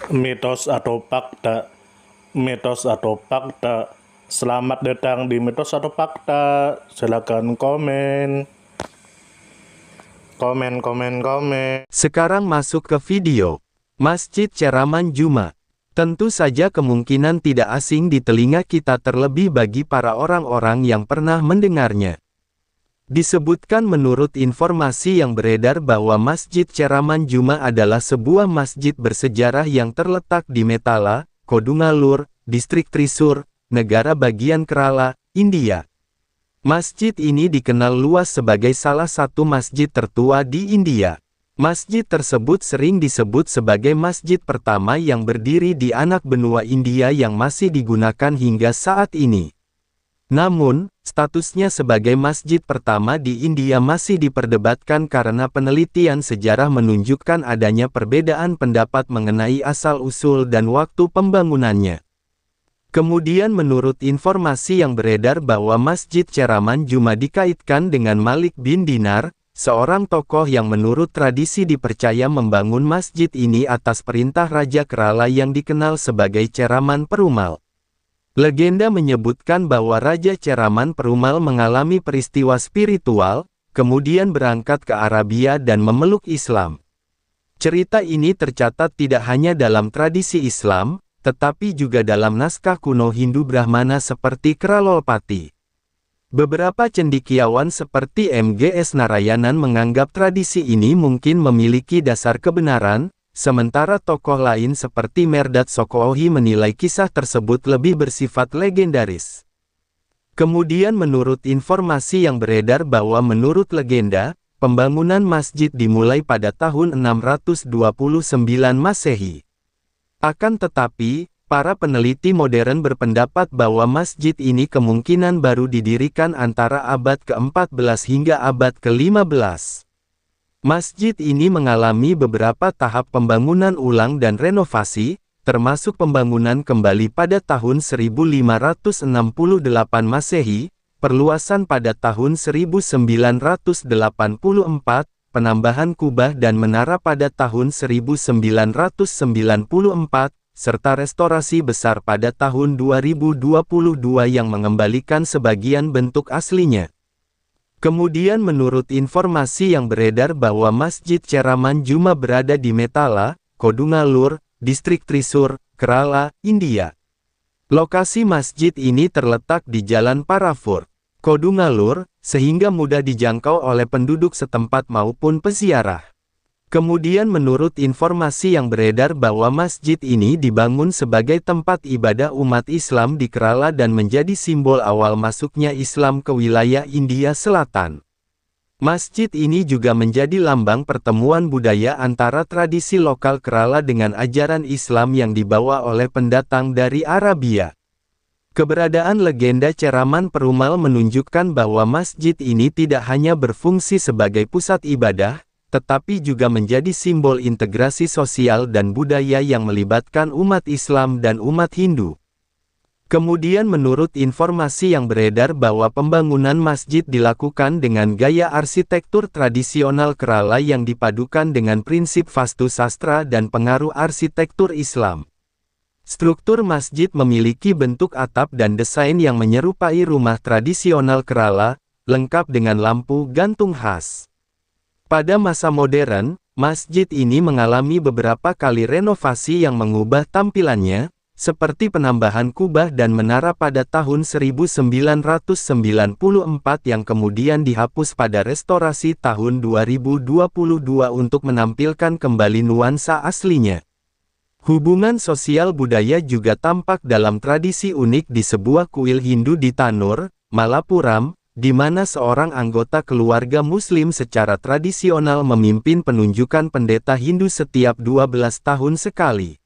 Mitos atau fakta? Mitos atau fakta? Selamat datang di Mitos atau Fakta. Silakan komen. Komen. Sekarang masuk ke video. Masjid Ceraman Juma. Tentu saja kemungkinan tidak asing di telinga kita, terlebih bagi para orang-orang yang pernah mendengarnya. Disebutkan menurut informasi yang beredar bahwa Masjid Ceraman Juma adalah sebuah masjid bersejarah yang terletak di Metala, Kodungalur, Distrik Trisur, negara bagian Kerala, India. Masjid ini dikenal luas sebagai salah satu masjid tertua di India. Masjid tersebut sering disebut sebagai masjid pertama yang berdiri di anak benua India yang masih digunakan hingga saat ini. Namun, statusnya sebagai masjid pertama di India masih diperdebatkan karena penelitian sejarah menunjukkan adanya perbedaan pendapat mengenai asal-usul dan waktu pembangunannya. Kemudian menurut informasi yang beredar bahwa Masjid Ceraman Juma dikaitkan dengan Malik bin Dinar, seorang tokoh yang menurut tradisi dipercaya membangun masjid ini atas perintah Raja Kerala yang dikenal sebagai Ceraman Perumal. Legenda menyebutkan bahwa Raja Ceraman Perumal mengalami peristiwa spiritual, kemudian berangkat ke Arabia dan memeluk Islam. Cerita ini tercatat tidak hanya dalam tradisi Islam, tetapi juga dalam naskah kuno Hindu Brahmana seperti Keralolpati. Beberapa cendekiawan seperti M.G.S. Narayanan menganggap tradisi ini mungkin memiliki dasar kebenaran, sementara tokoh lain seperti Merdat Sokoohi menilai kisah tersebut lebih bersifat legendaris. Kemudian menurut informasi yang beredar bahwa menurut legenda, pembangunan masjid dimulai pada tahun 629 Masehi. Akan tetapi, para peneliti modern berpendapat bahwa masjid ini kemungkinan baru didirikan antara abad ke-14 hingga abad ke-15. Masjid ini mengalami beberapa tahap pembangunan ulang dan renovasi, termasuk pembangunan kembali pada tahun 1568 Masehi, perluasan pada tahun 1984, penambahan kubah dan menara pada tahun 1994, serta restorasi besar pada tahun 2022 yang mengembalikan sebagian bentuk aslinya. Kemudian menurut informasi yang beredar bahwa Masjid Ceraman Juma berada di Metala, Kodungalur, Distrik Trisur, Kerala, India. Lokasi masjid ini terletak di Jalan Parafur, Kodungalur, sehingga mudah dijangkau oleh penduduk setempat maupun peziarah. Kemudian menurut informasi yang beredar bahwa masjid ini dibangun sebagai tempat ibadah umat Islam di Kerala dan menjadi simbol awal masuknya Islam ke wilayah India Selatan. Masjid ini juga menjadi lambang pertemuan budaya antara tradisi lokal Kerala dengan ajaran Islam yang dibawa oleh pendatang dari Arabia. Keberadaan legenda Ceraman Perumal menunjukkan bahwa masjid ini tidak hanya berfungsi sebagai pusat ibadah, tetapi juga menjadi simbol integrasi sosial dan budaya yang melibatkan umat Islam dan umat Hindu. Kemudian menurut informasi yang beredar bahwa pembangunan masjid dilakukan dengan gaya arsitektur tradisional Kerala yang dipadukan dengan prinsip Vastu Sastra dan pengaruh arsitektur Islam. Struktur masjid memiliki bentuk atap dan desain yang menyerupai rumah tradisional Kerala, lengkap dengan lampu gantung khas. Pada masa modern, masjid ini mengalami beberapa kali renovasi yang mengubah tampilannya, seperti penambahan kubah dan menara pada tahun 1994 yang kemudian dihapus pada restorasi tahun 2022 untuk menampilkan kembali nuansa aslinya. Hubungan sosial budaya juga tampak dalam tradisi unik di sebuah kuil Hindu di Tanur, Malappuram, di mana seorang anggota keluarga Muslim secara tradisional memimpin penunjukan pendeta Hindu setiap 12 tahun sekali.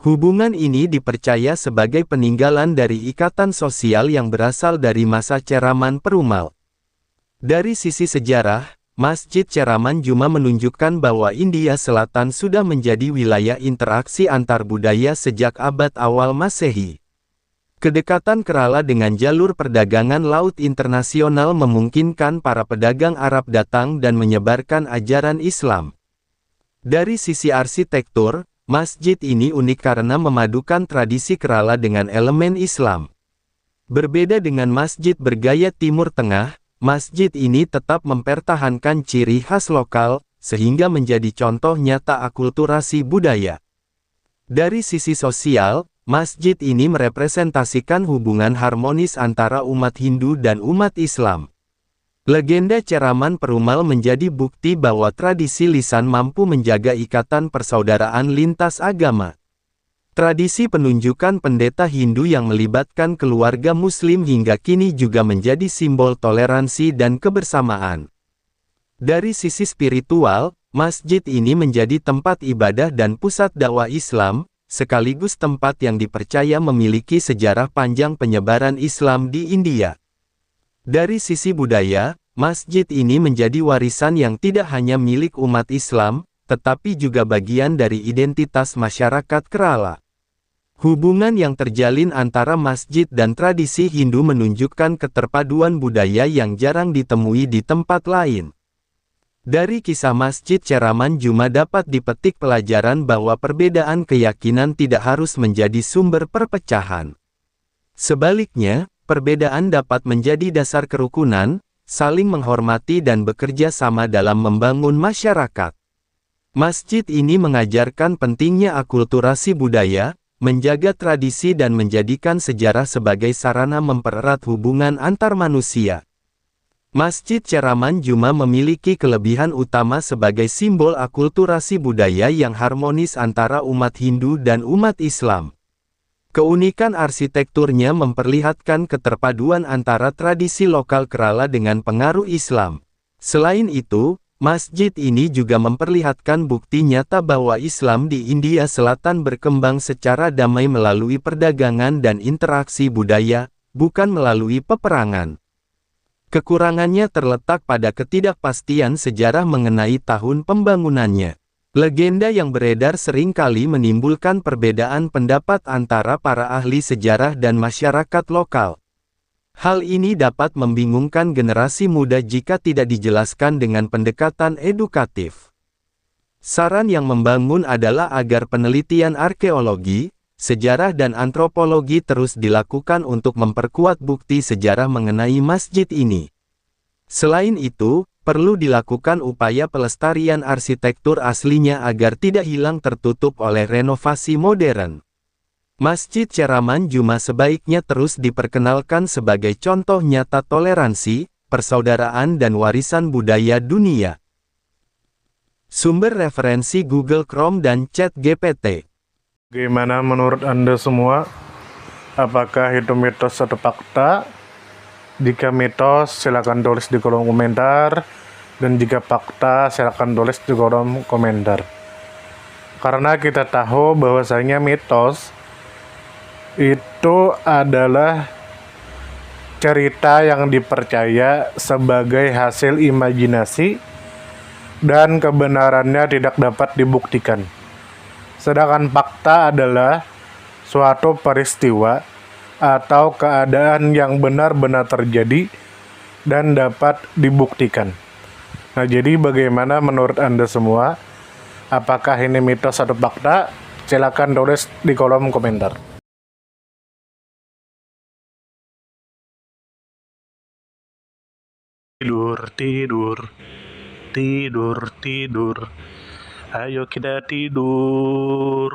Hubungan ini dipercaya sebagai peninggalan dari ikatan sosial yang berasal dari masa Ceraman Perumal. Dari sisi sejarah, Masjid Ceraman Juma menunjukkan bahwa India Selatan sudah menjadi wilayah interaksi antar budaya sejak abad awal Masehi. Kedekatan Kerala dengan jalur perdagangan laut internasional memungkinkan para pedagang Arab datang dan menyebarkan ajaran Islam. Dari sisi arsitektur, Masjid ini unik karena memadukan tradisi Kerala dengan elemen Islam. Berbeda dengan masjid bergaya Timur Tengah, masjid ini tetap mempertahankan ciri khas lokal, sehingga menjadi contoh nyata akulturasi budaya. Dari sisi sosial, masjid ini merepresentasikan hubungan harmonis antara umat Hindu dan umat Islam. Legenda Ceraman Perumal menjadi bukti bahwa tradisi lisan mampu menjaga ikatan persaudaraan lintas agama. Tradisi penunjukan pendeta Hindu yang melibatkan keluarga Muslim hingga kini juga menjadi simbol toleransi dan kebersamaan. Dari sisi spiritual, masjid ini menjadi tempat ibadah dan pusat dakwah Islam, sekaligus tempat yang dipercaya memiliki sejarah panjang penyebaran Islam di India. Dari sisi budaya, masjid ini menjadi warisan yang tidak hanya milik umat Islam, tetapi juga bagian dari identitas masyarakat Kerala. Hubungan yang terjalin antara masjid dan tradisi Hindu menunjukkan keterpaduan budaya yang jarang ditemui di tempat lain. Dari kisah Masjid Ceraman Juma dapat dipetik pelajaran bahwa perbedaan keyakinan tidak harus menjadi sumber perpecahan. Sebaliknya, perbedaan dapat menjadi dasar kerukunan, saling menghormati dan bekerja sama dalam membangun masyarakat. Masjid ini mengajarkan pentingnya akulturasi budaya, menjaga tradisi dan menjadikan sejarah sebagai sarana mempererat hubungan antar manusia. Masjid Ceraman Juma memiliki kelebihan utama sebagai simbol akulturasi budaya yang harmonis antara umat Hindu dan umat Islam. Keunikan arsitekturnya memperlihatkan keterpaduan antara tradisi lokal Kerala dengan pengaruh Islam. Selain itu, masjid ini juga memperlihatkan bukti nyata bahwa Islam di India Selatan berkembang secara damai melalui perdagangan dan interaksi budaya, bukan melalui peperangan. Kekurangannya terletak pada ketidakpastian sejarah mengenai tahun pembangunannya. Legenda yang beredar seringkali menimbulkan perbedaan pendapat antara para ahli sejarah dan masyarakat lokal. Hal ini dapat membingungkan generasi muda jika tidak dijelaskan dengan pendekatan edukatif. Saran yang membangun adalah agar penelitian arkeologi, sejarah dan antropologi terus dilakukan untuk memperkuat bukti sejarah mengenai masjid ini. Selain itu, perlu dilakukan upaya pelestarian arsitektur aslinya agar tidak hilang tertutup oleh renovasi modern. Masjid Ceraman Juma sebaiknya terus diperkenalkan sebagai contoh nyata toleransi, persaudaraan dan warisan budaya dunia. Sumber referensi Google Chrome dan ChatGPT. Gimana menurut Anda semua? Apakah itu mitos atau fakta? Jika mitos, silakan tulis di kolom komentar. Dan jika fakta, silakan tulis di kolom komentar. Karena kita tahu bahwasanya mitos itu adalah cerita yang dipercaya sebagai hasil imajinasi dan kebenarannya tidak dapat dibuktikan. Sedangkan fakta adalah suatu peristiwa atau keadaan yang benar-benar terjadi dan dapat dibuktikan. Nah, jadi bagaimana menurut Anda semua? Apakah ini mitos atau fakta? Silakan tulis di kolom komentar. Tidur, tidur, tidur, tidur. Ayo kita tidur.